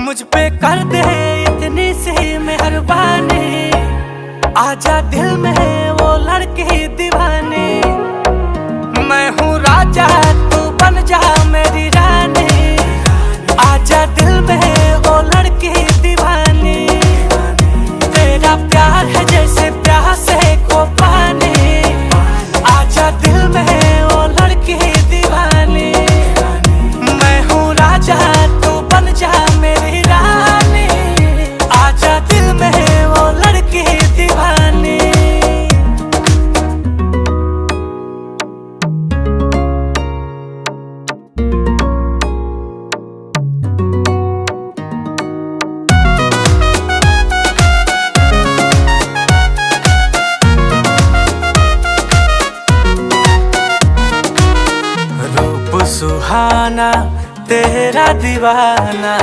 मुझ पे कर दे इतनी सी मेहरबानी, आजा दिल में वो लड़की दीवानी। मैं हूँ राजा तू बन जा मेरी रानी, आजा दिल में वो लड़की दीवानी। तेरा प्यार है जैसे प्यासे को पानी, आजा दिल में वो लड़की दीवानी। मैं हूँ राजा तू बन जा मेरी रानी, आजा दिल में वो लड़की दीवानी। रूप सुहाना तेरा दीवाना,